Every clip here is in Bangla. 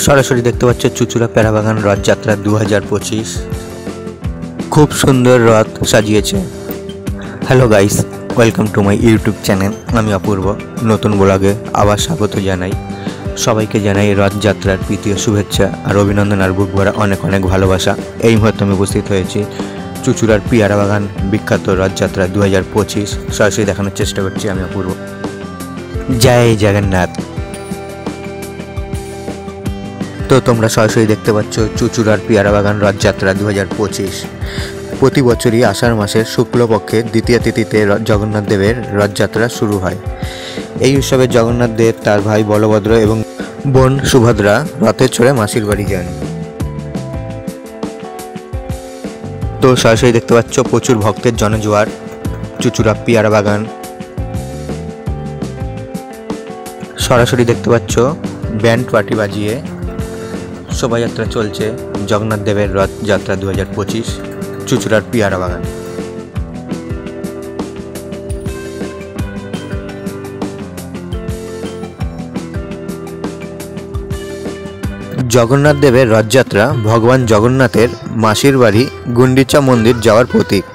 সরাসরি দেখতে পাচ্ছ চুচুড়া প্যারাবাগান রথযাত্রা 2025। খুব সুন্দর রথ সাজিয়েছে। Hello guys, welcome to my YouTube channel. আমি অপূর্ব নতুন ব্লগে আবার স্বাগত জানাই। সবাইকে জানাই রথযাত্রার প্রীতি শুভেচ্ছা আর অভিনন্দন আর বুক ভরা অনেক অনেক ভালোবাসা। এই মুহূর্তে আমি উপস্থিত হয়েছি চুচুড়ার প্যারাবাগান বিখ্যাত রথযাত্রা 2025 সরাসরি দেখানোর চেষ্টা করছি আমি অপূর্ব। জয় জগন্নাথ। তো তোমরা সরাসরি দেখতে পাচ্ছ চুচুড়ার প্যারাবাগান রথযাত্রা 2025। প্রতি বছরই আষাঢ় মাসের শুক্লপক্ষের দ্বিতীয় তিথিতে জগন্নাথ দেবের রথযাত্রা শুরু হয়। এই উৎসবে জগন্নাথ দেব তার ভাই বলভদ্র এবং বোন সুভদ্রা রথে চড়ে মাসির বাড়ি যান। তো সরাসরি দেখতে পাচ্ছ প্রচুর ভক্তের জনজোয়ার চুচুড়া প্যারাবাগান। সরাসরি দেখতে পাচ্ছ ব্যান্ড পার্টি বাজিয়ে শোভাযাত্রা চলছে জগন্নাথ দেবের রথযাত্রা 2025 চুচুড়ার প্যারাবাগান। জগন্নাথ দেবের রথযাত্রা ভগবান জগন্নাথের মাসির বাড়ি গুন্ডিচা মন্দির যাওয়ার প্রতীক।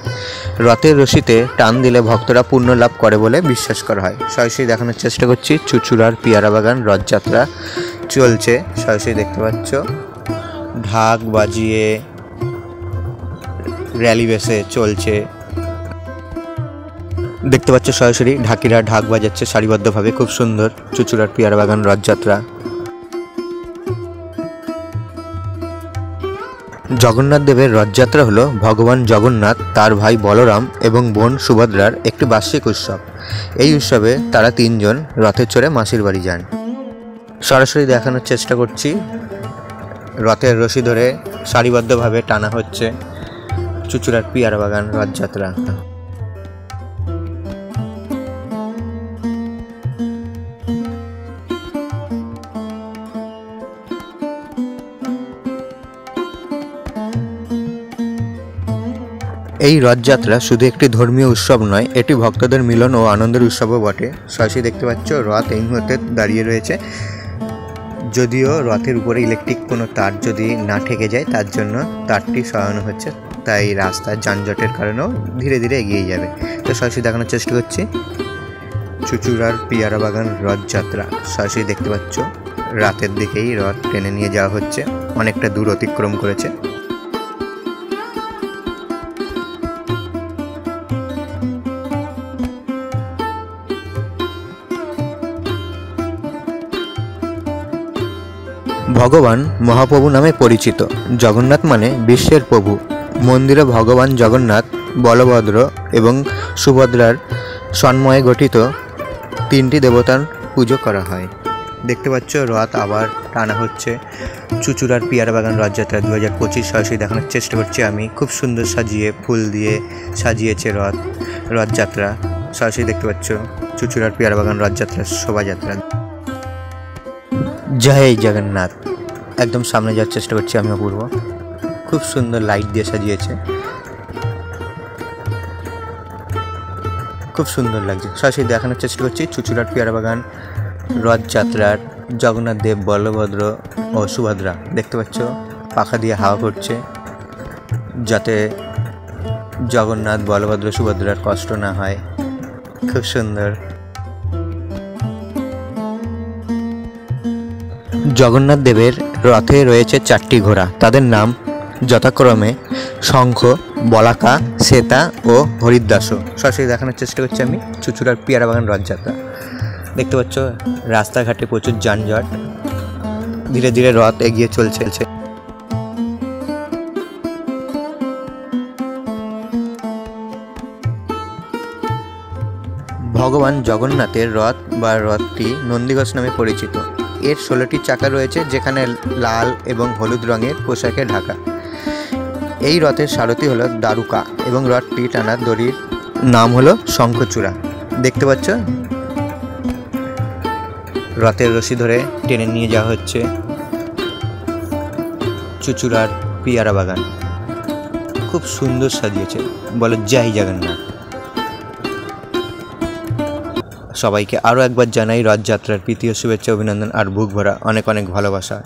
রথের রশিতে টান দিলে ভক্তরা পুণ্য লাভ করে বলে বিশ্বাস করা হয়। সরাসরি দেখানোর চেষ্টা করছি চুচুড়ার প্যারাবাগান রথযাত্রা চলছে। সরাসরি দেখতে পাচ্ছ ঢাক বাজিয়ে র্যালি বেসে চলছে। দেখতে পাচ্ছ সরাসরি ঢাকিরা ঢাক বাজাচ্ছে সারিবদ্ধভাবে। খুব সুন্দর চুচুড়ার প্যারাবাগান রথযাত্রা। জগন্নাথ দেবের রথযাত্রা হলো ভগবান জগন্নাথ, তার ভাই বলরাম এবং বোন সুভদ্রার একটি বার্ষিক উৎসব। এই উৎসবে তারা তিনজন রথে চড়ে মাসির বাড়ি যান। সরাসরি দেখানোর চেষ্টা করছি রথের রশি ধরে সারিবদ্ধভাবে টানা হচ্ছে চুচুড়ার প্যারাবাগান রথযাত্রা। এই রথযাত্রা শুধু একটি ধর্মীয় উৎসব নয়, এটি ভক্তদের মিলন ও আনন্দের উৎসবও বটে। সরাসরি দেখতে পাচ্ছ রথ এই মুহূর্তে দাঁড়িয়ে রয়েছে। যদিও রথের উপরে ইলেকট্রিক কোনো তার যদি না ঠেকে যায় তার জন্য তারটি সরানো হচ্ছে, তাই রাস্তার যানজটের কারণেও ধীরে ধীরে এগিয়ে যাবে। তো সরাসরি দেখানোর চেষ্টা করছি চুচুড়ার প্যারাবাগান রথযাত্রা। সরাসরি দেখতে পাচ্ছ রাতের দিকেই রথ টেনে নিয়ে যাওয়া হচ্ছে, অনেকটা দূর অতিক্রম করেছে। ভগবান মহাপ্রভু নামে পরিচিত। জগন্নাথ মানে বিশ্বের প্রভু। মন্দিরে ভগবান জগন্নাথ, বলভদ্র এবং সুভদ্রার সন্ময়ে গঠিত তিনটি দেবতার পুজো করা হয়। দেখতে পাচ্ছ রথ আবার টানা হচ্ছে চুচুড়ার প্যারাবাগান রথযাত্রা 2025। সরাসরি দেখানোর চেষ্টা করছি আমি। খুব সুন্দর সাজিয়ে ফুল দিয়ে সাজিয়েছে রথযাত্রা। সরাসরি দেখতে পাচ্ছ চুচুড়ার প্যারাবাগান রথযাত্রার শোভাযাত্রা। জয় জগন্নাথ। একদম সামনে যাওয়ার চেষ্টা করছি আমি অপূর্ব। খুব সুন্দর লাইট দিয়ে সাজিয়েছে, খুব সুন্দর লাগছে। সরাসরি দেখানোর চেষ্টা করছি চুচুড়ার প্যারাবাগান রথযাত্রার জগন্নাথ দেব, বলভদ্র ও সুভদ্রা। দেখতে পাচ্ছ পাখা দিয়ে হাওয়া করছে যাতে জগন্নাথ, বলভদ্র, সুভদ্রার কষ্ট না হয়। খুব সুন্দর। জগন্নাথ দেবের রথে রয়েছে 4টি ঘোড়া। তাদের নাম যথাক্রমে শঙ্খ, বলাকা, শ্বেতা ও হরিদাস। সরাসরি দেখানোর চেষ্টা করছি আমি চুচুড়ার প্যারাবাগান রথযাত্রা। দেখতে পাচ্ছ রাস্তাঘাটে প্রচুর যানজট, ধীরে ধীরে রথ এগিয়ে চলছে। ভগবান জগন্নাথের রথ বা রথটি নন্দীঘোষ নামে পরিচিত। এর 16টি চাকা রয়েছে, যেখানে লাল এবং হলুদ রঙের পোশাকে ঢাকা। এই রথের সারথি হলো দারুকা এবং রথটি টানার দড়ির নাম হলো শঙ্খচূড়া। দেখতে পাচ্ছ রথের রশি ধরে টেনে নিয়ে যাওয়া হচ্ছে চুচুড়ার প্যারাবাগান। খুব সুন্দর সাজিয়েছে, বলো জয় জগন্নাথ। সবাইকে আরও একবার জানাই রথযাত্রার প্রীতি ও শুভেচ্ছা, অভিনন্দন আর বুক ভরা অনেক অনেক ভালোবাসা।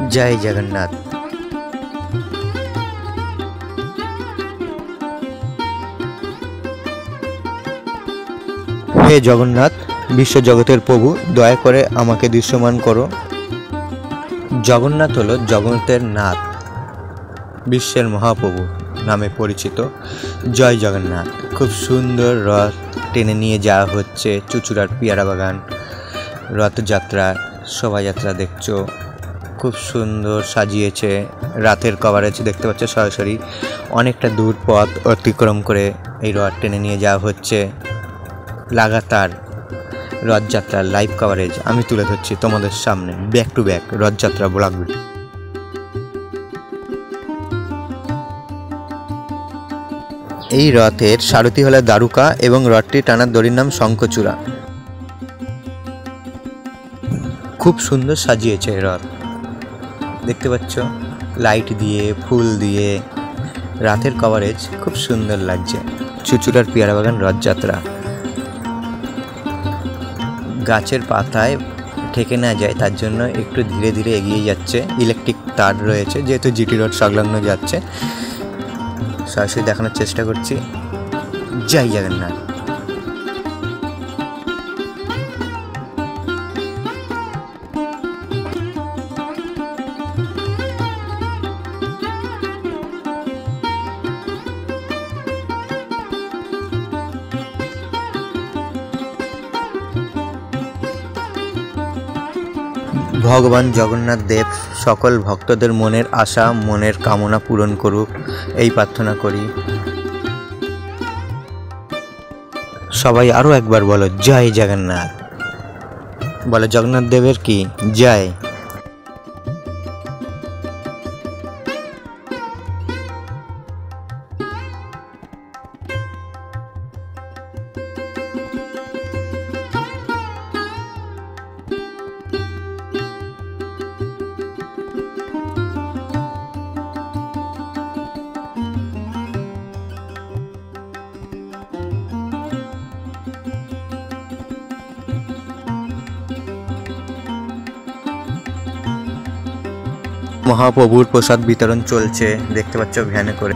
জয় জগন্নাথ। হে জগন্নাথ, বিশ্বজগতের প্রভু, দয়া করে আমাকে দৃশ্যমান করো। জগন্নাথ হলো জগতের নাথ, বিশ্বের মহাপ্রভু নামে পরিচিত। জয় জগন্নাথ। খুব সুন্দর রথ টেনে নিয়ে যাওয়া হচ্ছে চুঁচুড়ার পিয়ারা বাগান। রথযাত্রা, শোভাযাত্রা দেখছো, খুব সুন্দর সাজিয়েছে। রাতের কভারেজ দেখতে পাচ্ছ সরাসরি। অনেকটা দূর পথ অতিক্রম করে এই রথ টেনে নিয়ে যাওয়া হচ্ছে। লাগাতার রথযাত্রার লাইভ কভারেজ আমি তুলে ধরছি তোমাদের সামনে, ব্যাক টু ব্যাক রথযাত্রা ব্লগগুলি। এই রথের সারথি হলো দারুকা এবং রথটি টানার দড়ির নাম শঙ্খচূড়া। খুব সুন্দর সাজিয়েছে রথ, দেখতে পাচ্ছ লাইট দিয়ে, ফুল দিয়ে। রাতের কভারেজ খুব সুন্দর লাগছে। চুঁচুড়ার পিয়ারা বাগান রথযাত্রা। গাছের পাতায় ঠেকে না যায় তার জন্য একটু ধীরে ধীরে এগিয়ে যাচ্ছে। ইলেকট্রিক তার রয়েছে, যেহেতু জিটি রোড সংলগ্ন যাচ্ছে। সরাসরি দেখানোর চেষ্টা করছি। জয় জগন্নাথ। ভগবান জগন্নাথ দেব সকল ভক্তদের মনের আশা, মনের কামনা পূরণ করুক, এই প্রার্থনা করি। সবাই আরও একবার বলো জয় জগন্নাথ। বলো জগন্নাথ দেবের কি জয়। মহাপ্রভুর প্রসাদ বিতরণ চলছে, দেখতে পাচ্ছ ভ্যানে করে।